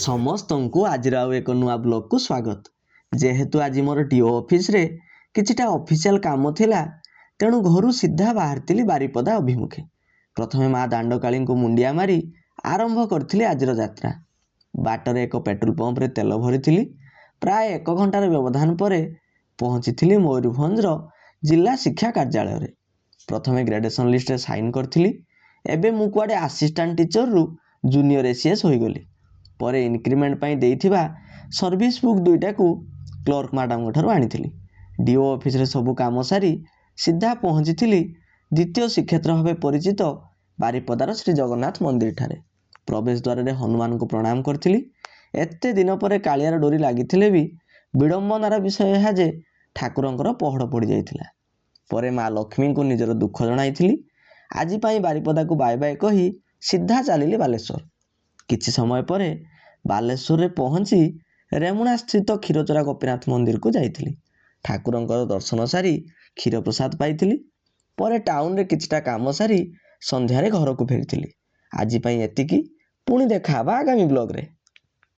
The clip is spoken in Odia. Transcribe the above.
ସମସ୍ତଙ୍କୁ ଆଜିର ଆଉ ଏକ ନୂଆ ବ୍ଲଗକୁ ସ୍ୱାଗତ। ଯେହେତୁ ଆଜି ମୋର ଡିଓ ଅଫିସରେ କିଛିଟା ଅଫିସିଆଲ କାମ ଥିଲା, ତେଣୁ ଘରୁ ସିଧା ବାହାରିଥିଲି ବାରିପଦା ଅଭିମୁଖେ। ପ୍ରଥମେ ମା ଦାଣ୍ଡକାଳୀଙ୍କୁ ମୁଣ୍ଡିଆ ମାରି ଆରମ୍ଭ କରିଥିଲି ଆଜିର ଯାତ୍ରା। ବାଟରେ ଏକ ପେଟ୍ରୋଲ ପମ୍ପରେ ତେଲ ଭରିଥିଲି। ପ୍ରାୟ 1 ଘଣ୍ଟାର ବ୍ୟବଧାନ ପରେ ପହଞ୍ଚିଥିଲି ମୟୂରଭଞ୍ଜର ଜିଲ୍ଲା ଶିକ୍ଷା କାର୍ଯ୍ୟାଳୟରେ। ପ୍ରଥମେ ଗ୍ରାଡୁଏସନ୍ ଲିଷ୍ଟରେ ସାଇନ୍ କରିଥିଲି। ଏବେ ମୁଁ କୁଆଡ଼େ ଆସିଷ୍ଟାଣ୍ଟ ଟିଚରରୁ ଜୁନିୟର ଏସିଏସ୍ ହୋଇଗଲି। ପରେ ଇନକ୍ରିମେଣ୍ଟ ପାଇଁ ଦେଇଥିବା ସର୍ଭିସ୍ ବୁକ୍ 2ଟାକୁ କ୍ଲର୍କ ମ୍ୟାଡ଼ାମଙ୍କ ଠାରୁ ଆଣିଥିଲି। ଡିଓ ଅଫିସରେ ସବୁ କାମ ସାରି ସିଧା ପହଞ୍ଚିଥିଲି ଦ୍ୱିତୀୟ ଶ୍ରୀକ୍ଷେତ୍ର ଭାବେ ପରିଚିତ ବାରିପଦାର ଶ୍ରୀ ଜଗନ୍ନାଥ ମନ୍ଦିରଠାରେ। ପ୍ରବେଶ ଦ୍ୱାରରେ ହନୁମାନଙ୍କୁ ପ୍ରଣାମ କରିଥିଲି। ଏତେ ଦିନ ପରେ କାଳିଆର ଡୋରି ଲାଗିଥିଲେ ବି ବିଡ଼ମ୍ବନାର ବିଷୟ ଏହା ଯେ ଠାକୁରଙ୍କର ପହଡ଼ ପଡ଼ିଯାଇଥିଲା। ପରେ ମା ଲକ୍ଷ୍ମୀଙ୍କୁ ନିଜର ଦୁଃଖ ଜଣାଇଥିଲି। ଆଜି ପାଇଁ ବାରିପଦାକୁ ବାଏ ବାଏ କହି ସିଧା ଚାଲିଲି ବାଲେଶ୍ୱର। କିଛି ସମୟ ପରେ ବାଲେଶ୍ୱରରେ ପହଞ୍ଚି ରେମୁଣା ସ୍ଥିତ କ୍ଷୀରଚୋରା ଗୋପୀନାଥ ମନ୍ଦିରକୁ ଯାଇଥିଲି। ଠାକୁରଙ୍କର ଦର୍ଶନ ସାରି କ୍ଷୀରପ୍ରସାଦ ପାଇଥିଲି। ପରେ ଟାଉନରେ କିଛିଟା କାମ ସାରି ସନ୍ଧ୍ୟାରେ ଘରକୁ ଫେରିଥିଲି। ଆଜି ପାଇଁ ଏତିକି। ପୁଣି ଦେଖା ହେବା ଆଗାମୀ ବ୍ଲଗରେ।